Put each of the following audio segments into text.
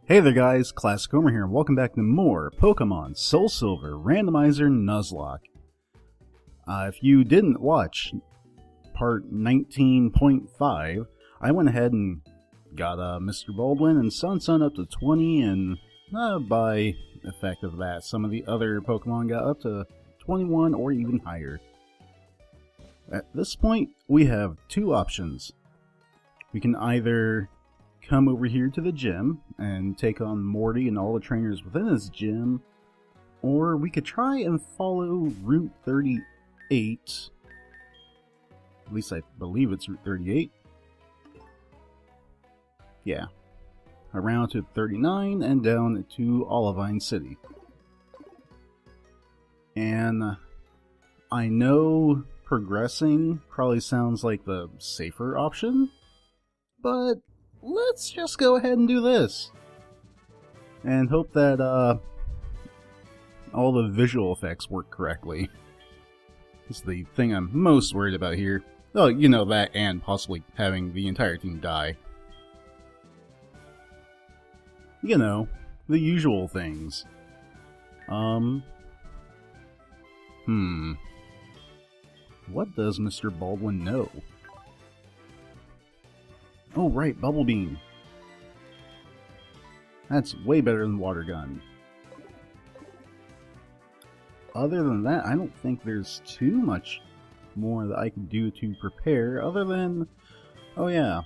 Hey there guys, classichomer here, and welcome back to more Pokemon Soul Silver Randomizer Nuzlocke. If you didn't watch part 19.5, I went ahead and got Mr. Baldwin and Sun up to 20, and by effect of that, some of the other Pokemon got up to 21 or even higher. At this point, we have two options. We can either come over here to the gym and take on Morty and all the trainers within his gym, or we could try and follow Route 38. At least I believe it's Route 38. Yeah. Around to 39 and down to Olivine City. And I know progressing probably sounds like the safer option, but let's just go ahead and do this. And hope that all the visual effects work correctly. It's the thing I'm most worried about here. Oh, you know that, and possibly having the entire team die. You know, the usual things. What does Mr. Baldwin know? Oh right, Bubble Beam. That's way better than Water Gun. Other than that, I don't think there's too much more that I can do to prepare, other than... Oh yeah.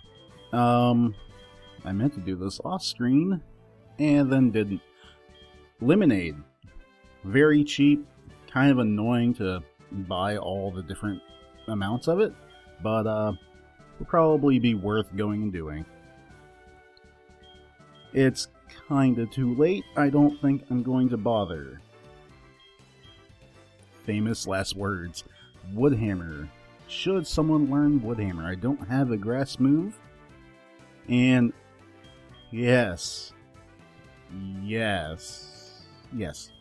I meant to do this off screen, and then didn't. Lemonade. Very cheap, kind of annoying to buy all the different amounts of it, but will probably be worth going and doing. It's kinda too late. I don't think I'm going to bother. Famous last words. Woodhammer. Should someone learn Woodhammer? I don't have a grass move. And yes. Yes. Yes.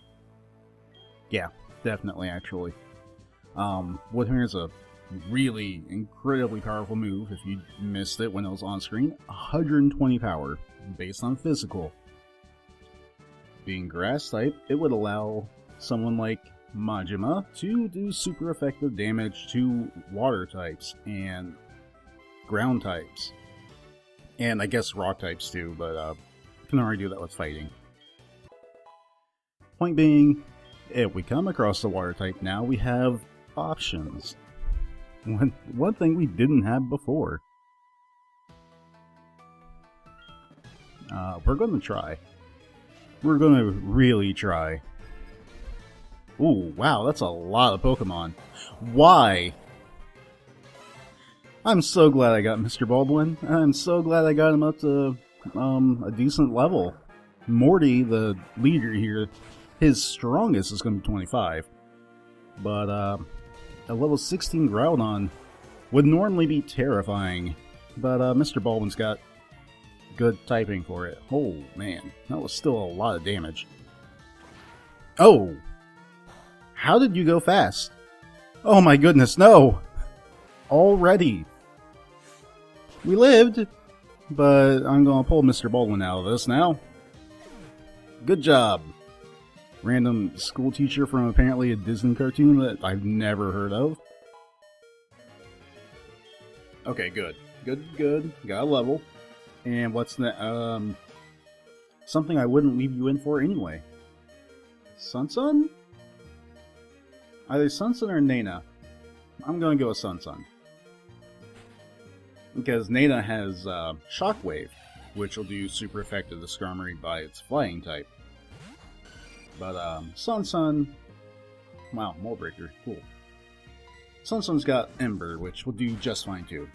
Yeah, definitely actually. Woodhammer is a really incredibly powerful move. If you missed it when it was on screen, 120 power based on physical. Being grass type, it would allow someone like Majima to do super effective damage to water types and ground types, and I guess rock types too, but can already do that with fighting. Point being, if we come across the water type now, we have options. One thing we didn't have before. We're going to try. We're going to really try. Ooh, wow, that's a lot of Pokemon. Why? I'm so glad I got Mr. Baldwin. I'm so glad I got him up to a decent level. Morty, the leader here, his strongest is going to be 25. But a level 16 Groudon would normally be terrifying. But Mr. Baldwin's got good typing for it. Oh man, that was still a lot of damage. Oh! How did you go fast? Oh my goodness, no! Already! We lived, but I'm gonna pull Mr. Baldwin out of this now. Good job! Random school teacher from apparently a Disney cartoon that I've never heard of. Okay, good. Good. Got a level. And what's that? Something I wouldn't leave you in for anyway. Sun? Either Sun or Nana. I'm gonna go with Sun. Because Nana has Shockwave, which will do super effective to Skarmory by its flying type. But Sun, wow, Mold Breaker, cool. Sun's got Ember, which will do just fine too.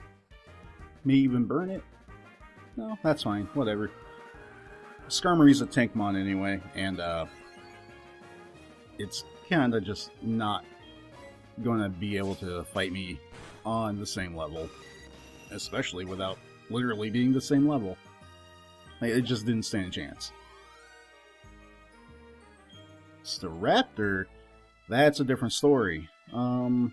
May even burn it? No, that's fine, whatever. Skarmory's a Tankmon anyway, and it's kinda just not gonna be able to fight me on the same level. Especially without literally being the same level. It just didn't stand a chance. Staraptor, that's a different story. Yeah,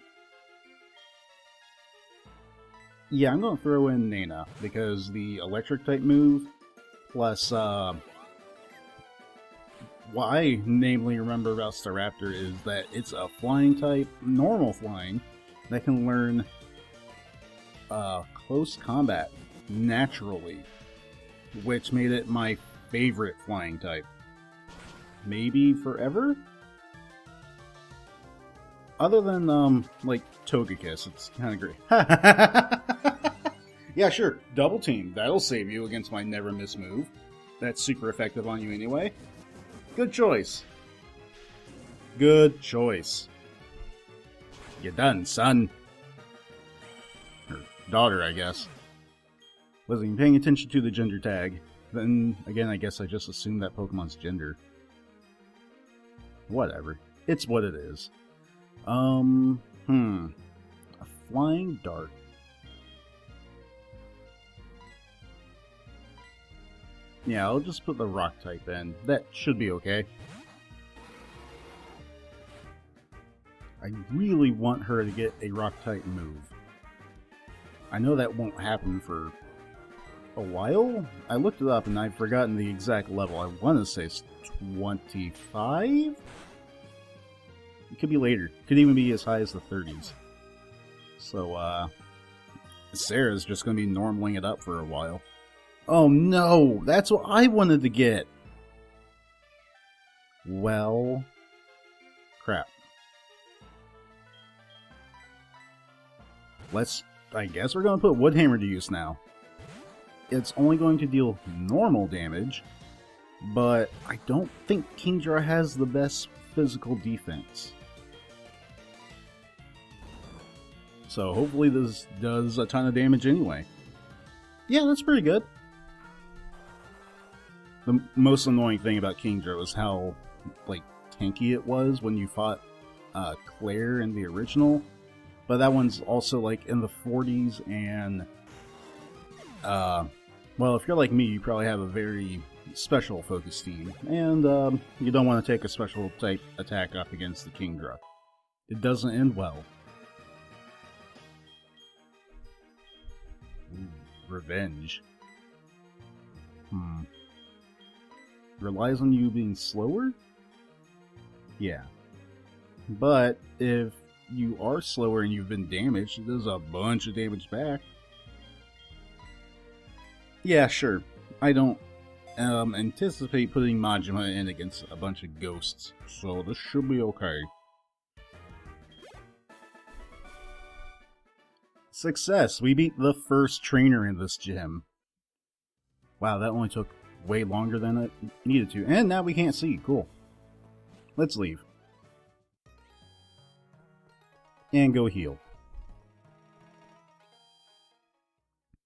I'm going to throw in Nana, because the electric type move, plus what I namely remember about Staraptor is that it's a flying type, normal flying, that can learn close combat naturally, which made it my favorite flying type. Maybe forever? Other than, like, Togekiss, it's kind of great. Yeah, sure, Double Team. That'll save you against my Never Miss move. That's super effective on you anyway. Good choice. Good choice. You done, son. Or daughter, I guess. Wasn't even paying attention to the gender tag. Then, again, I guess I just assumed that Pokemon's gender. Whatever. It's what it is. A flying dart. Yeah, I'll just put the rock type in. That should be okay. I really want her to get a rock type move. I know that won't happen for a while. I looked it up and I've forgotten the exact level. I want to say it's 25? It could be later. Could even be as high as the 30s. So, Sarah's just going to be normaling it up for a while. Oh no! That's what I wanted to get! Well... crap. I guess we're going to put Woodhammer to use now. It's only going to deal normal damage, but I don't think Kingdra has the best physical defense. So hopefully this does a ton of damage anyway. Yeah, that's pretty good. The most annoying thing about Kingdra was how, like, tanky it was when you fought Claire in the original. But that one's also, like, in the 40s, and, well, if you're like me, you probably have a very special focus team, and, you don't want to take a special type attack up against the Kingdra. It doesn't end well. Ooh, revenge. Relies on you being slower? Yeah. But if you are slower and you've been damaged, it does a bunch of damage back. Yeah, sure. I don't anticipate putting Majima in against a bunch of ghosts, so this should be okay. Success! We beat the first trainer in this gym. Wow, that only took way longer than it needed to. And now we can't see. Cool. Let's leave. And go heal.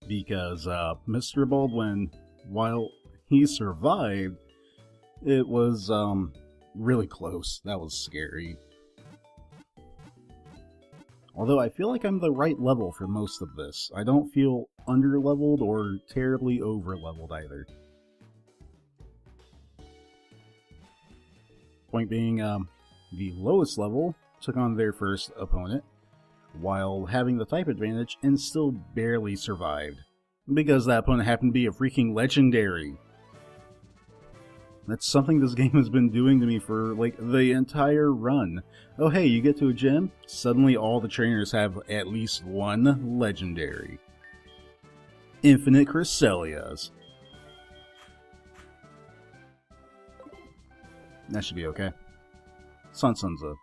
Because Mr. Baldwin, while he survived, it was really close. That was scary. Although I feel like I'm the right level for most of this. I don't feel under-leveled or terribly over-leveled either. Point being, the lowest level took on their first opponent, while having the type advantage and still barely survived. Because that opponent happened to be a freaking legendary. That's something this game has been doing to me for, like, the entire run. Oh hey, you get to a gym, suddenly all the trainers have at least one legendary. Infinite Cresselias. That should be okay. Sun's a...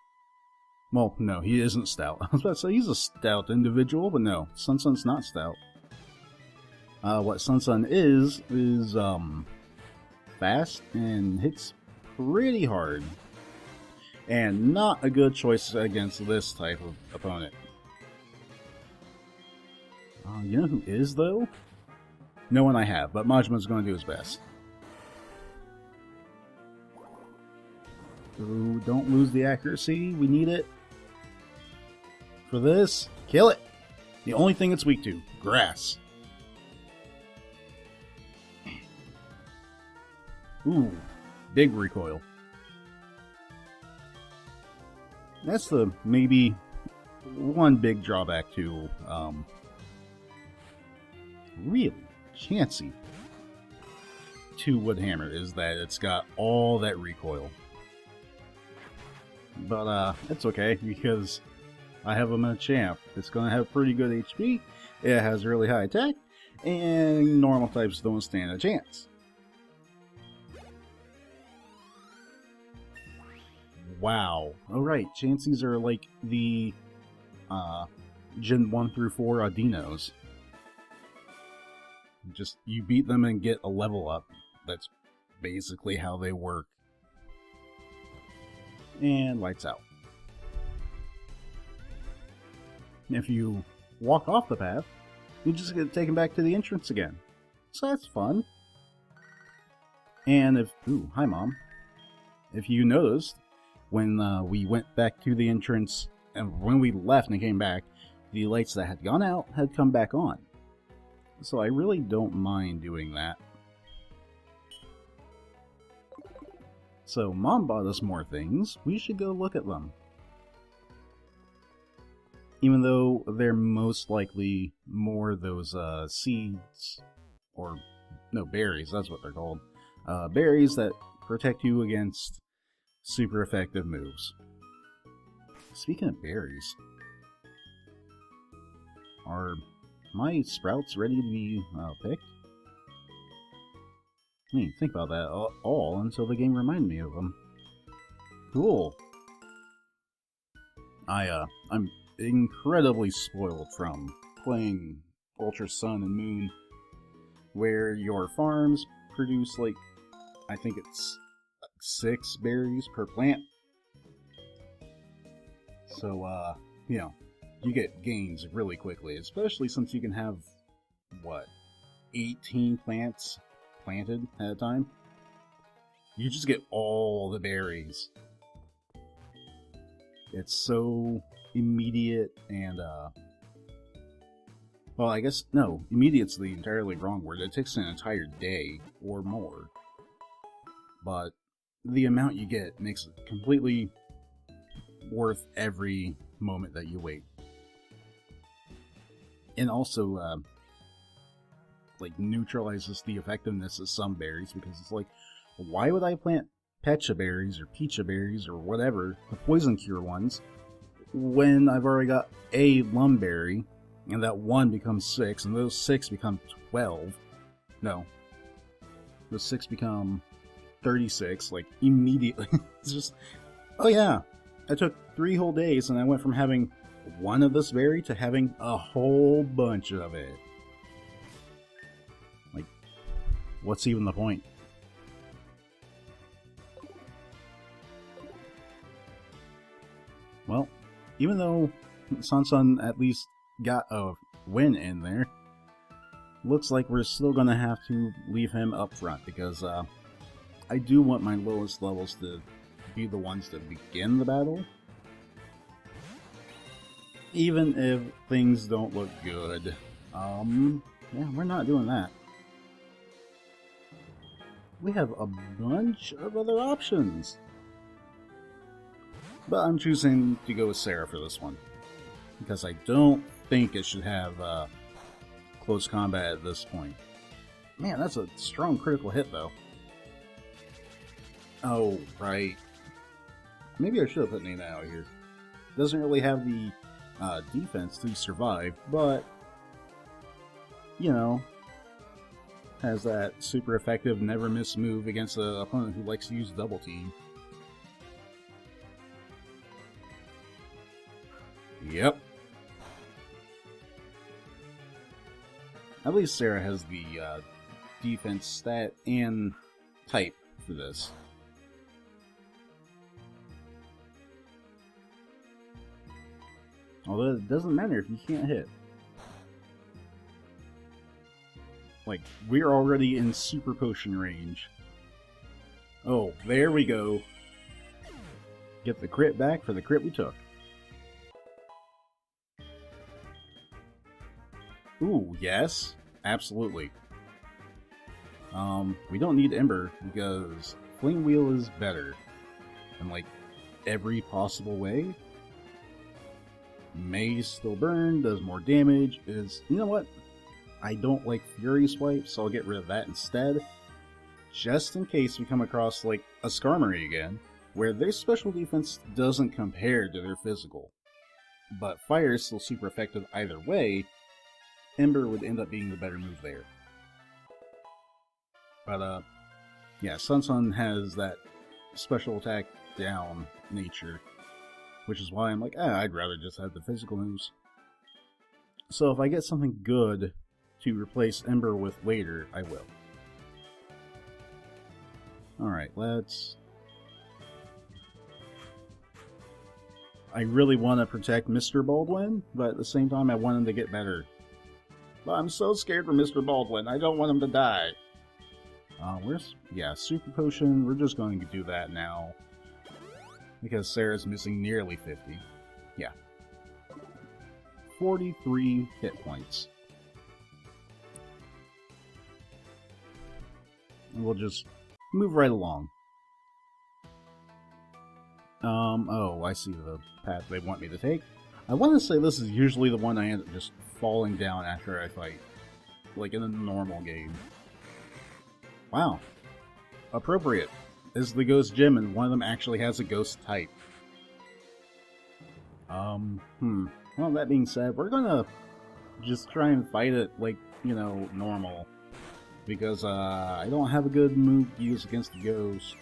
well, no, he isn't stout. I was about to say he's a stout individual, but no, Sun's not stout. What Sun is fast and hits pretty hard. And not a good choice against this type of opponent. You know who is, though? No one I have, but Majima's going to do his best. Ooh, don't lose the accuracy. We need it. For this, kill it. The only thing it's weak to, grass. Ooh, big recoil. That's the maybe one big drawback to really Chansey. to Woodhammer is that it's got all that recoil. But it's okay, because I have him in a champ. It's gonna have pretty good HP, it has really high attack, and normal types don't stand a chance. Wow. Alright, Chanseys are like the Gen 1 through 4 Dinos. Just, you beat them and get a level up. That's basically how they work. And lights out. If you walk off the path, you just get taken back to the entrance again. So that's fun. And if... Ooh, hi Mom. If you noticed, when we went back to the entrance, and when we left and came back, the lights that had gone out had come back on. So I really don't mind doing that. So Mom bought us more things, we should go look at them. Even though they're most likely more those seeds, or no, berries, that's what they're called. Berries that protect you against super effective moves. Speaking of berries, are my sprouts ready to be picked? I didn't think about that all until the game reminded me of them. Cool. I'm incredibly spoiled from playing Ultra Sun and Moon, where your farms produce, like, I think it's 6 berries per plant. So, you know, you get gains really quickly, especially since you can have, what, 18 plants planted at a time? You just get all the berries. It's so immediate and, well, I guess, no, immediate's the entirely wrong word. It takes an entire day or more. But the amount you get makes it completely worth every moment that you wait. And also, like, neutralizes the effectiveness of some berries, because it's like, why would I plant Pecha berries or Pecha berries or whatever, the poison cure ones, when I've already got a Lumberry, and that 1 becomes 6, and those 6 become 12. No. Those 6 become 36, like, immediately. It's just, oh yeah, I took 3 whole days, and I went from having 1 of this berry to having a whole bunch of it. Like, what's even the point? Well, even though Sun at least got a win in there, looks like we're still gonna have to leave him up front, because I do want my lowest levels to be the ones that begin the battle. Even if things don't look good. Yeah, we're not doing that. We have a bunch of other options. But I'm choosing to go with Sarah for this one, because I don't think it should have close combat at this point. Man, that's a strong critical hit, though. Oh, right. Maybe I should have put Nina out here. Doesn't really have the defense to survive, but, you know, has that super effective never miss move against an opponent who likes to use double team. Yep. At least Sarah has the defense stat and type for this. Although it doesn't matter if you can't hit. Like, we're already in super potion range. Oh, there we go. Get the crit back for the crit we took. Ooh, yes, absolutely. We don't need Ember, because Fling Wheel is better in, like, every possible way. May still burn, does more damage, you know what? I don't like Fury Swipe, so I'll get rid of that instead. just in case we come across like a Skarmory again, where their special defense doesn't compare to their physical. But Fire is still super effective either way. Ember would end up being the better move there. But yeah, Sun has that special attack down nature, which is why I'm like, I'd rather just have the physical moves. So if I get something good to replace Ember with later, I will. Alright, let's... I really want to protect Mr. Baldwin, but at the same time I want him to get better. But I'm so scared for Mr. Baldwin, I don't want him to die. Yeah, Super Potion, we're just going to do that now. Because Sarah's missing nearly 50. Yeah. 43 hit points. And we'll just move right along. Oh, I see the path they want me to take. I want to say this is usually the one I end up just falling down after I fight. Like in a normal game. Wow. Appropriate. This is the Ghost Gym, and one of them actually has a ghost type. Well, that being said, we're gonna just try and fight it like, you know, normal. Because, I don't have a good move to use against the ghost.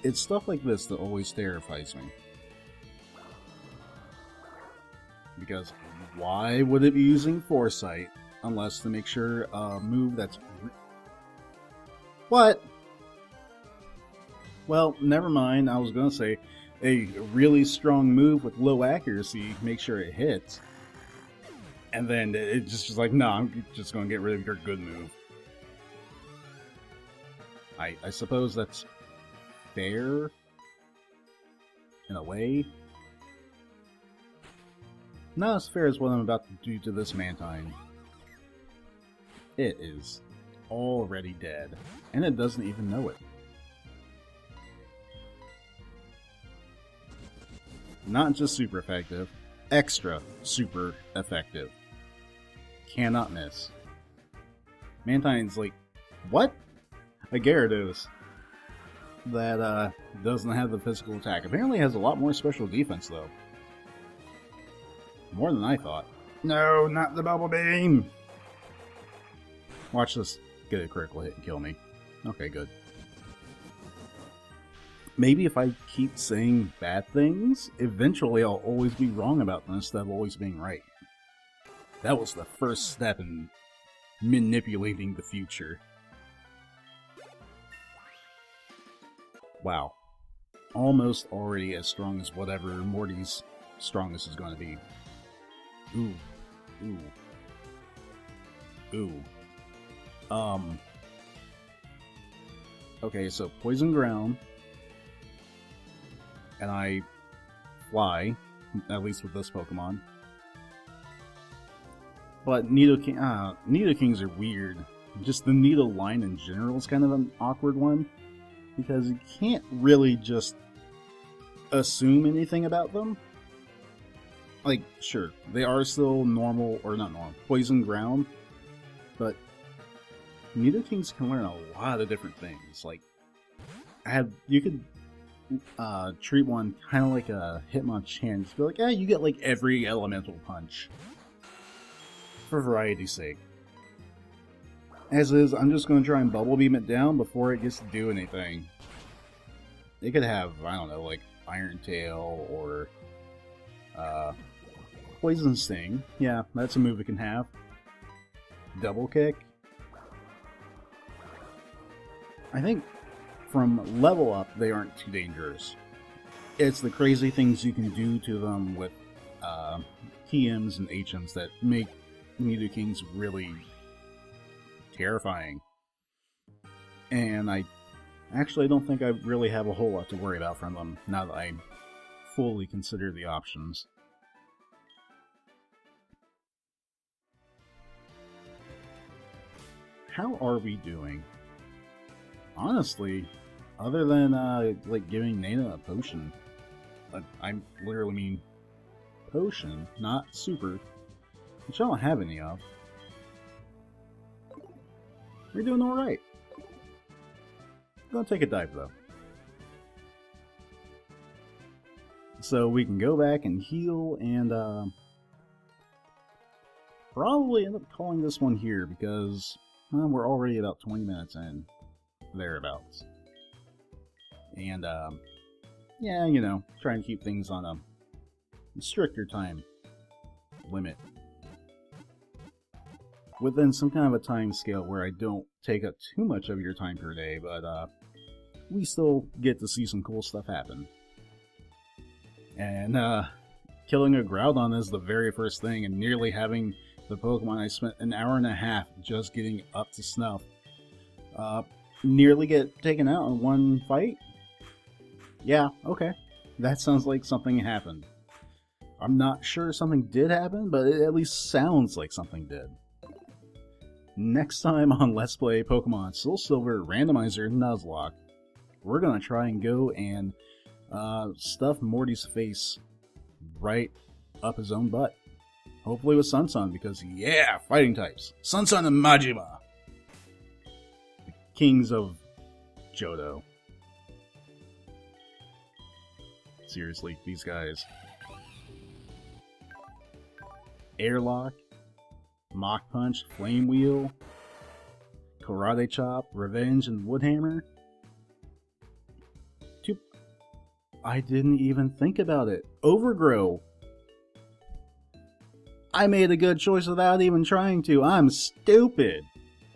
It's stuff like this that always terrifies me. Because why would it be using Foresight unless to make sure a move that's... What? Well, never mind. I was gonna say a really strong move with low accuracy, make sure it hits. And then it's just like, no, I'm just gonna get rid of your good move. I suppose that's fair in a way. Not as fair as what I'm about to do to this Mantine. It is already dead, and it doesn't even know it. Not just super effective, extra super effective. Cannot miss. Mantine's like, what? A Gyarados that doesn't have the physical attack. Apparently has a lot more special defense though. More than I thought. No, not the Bubble Beam! Watch this get a critical hit and kill me. Okay, good. Maybe if I keep saying bad things, eventually I'll always be wrong about them instead of always being right. That was the first step in manipulating the future. Wow. Almost already as strong as whatever Morty's strongest is going to be. Ooh. Ooh. Ooh. Okay, so Poison Ground. And I fly, at least with this Pokemon. But Nidokings are weird. Just the Nido line in general is kind of an awkward one. Because you can't really just assume anything about them. Like, sure, they are still normal, or not normal, Poison Ground. But Nidokings can learn a lot of different things. Like, you could treat one kind of like a Hitmonchan. Just be like, yeah, you get like every elemental punch. For variety's sake. As is, I'm just going to try and Bubble Beam it down before it gets to do anything. It could have, I don't know, like Iron Tail or Poison Sting. Yeah, that's a move it can have. Double Kick. I think from level up, they aren't too dangerous. It's the crazy things you can do to them with TMs and HMs that make Nidokings really terrifying. And I actually don't think I really have a whole lot to worry about from them, now that I fully consider the options. How are we doing? Honestly, other than like giving Nana a potion, I literally mean potion, not super, which I don't have any of. We're doing alright. Gonna take a dive though. So we can go back and heal and probably end up calling this one here because we're already about 20 minutes in, thereabouts. And yeah, you know, trying to keep things on a stricter time limit. Within some kind of a time scale where I don't take up too much of your time per day, but we still get to see some cool stuff happen. And killing a Groudon is the very first thing, and nearly having the Pokemon I spent an hour and a half just getting up to snuff nearly get taken out in one fight? Yeah, okay. That sounds like something happened. I'm not sure something did happen, but it at least sounds like something did. Next time on Let's Play Pokemon Soul Silver Randomizer Nuzlocke, we're gonna try and go and stuff Morty's face right up his own butt. Hopefully with Sun, because yeah, fighting types. Sun and Majima! The kings of Johto. Seriously, these guys. Airlock, Mach Punch, Flame Wheel, Karate Chop, Revenge, and Woodhammer. I didn't even think about it. Overgrow. I made a good choice without even trying to. I'm stupid.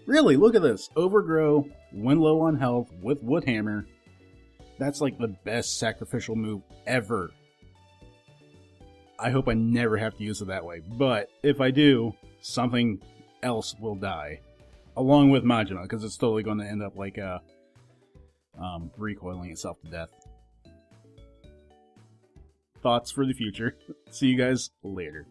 Really, look at this. Overgrow, when low on health, with Woodhammer. That's like the best sacrificial move ever. I hope I never have to use it that way, but if I do, something else will die. Along with Majima, because it's totally going to end up like recoiling itself to death. Thoughts for the future. See you guys later.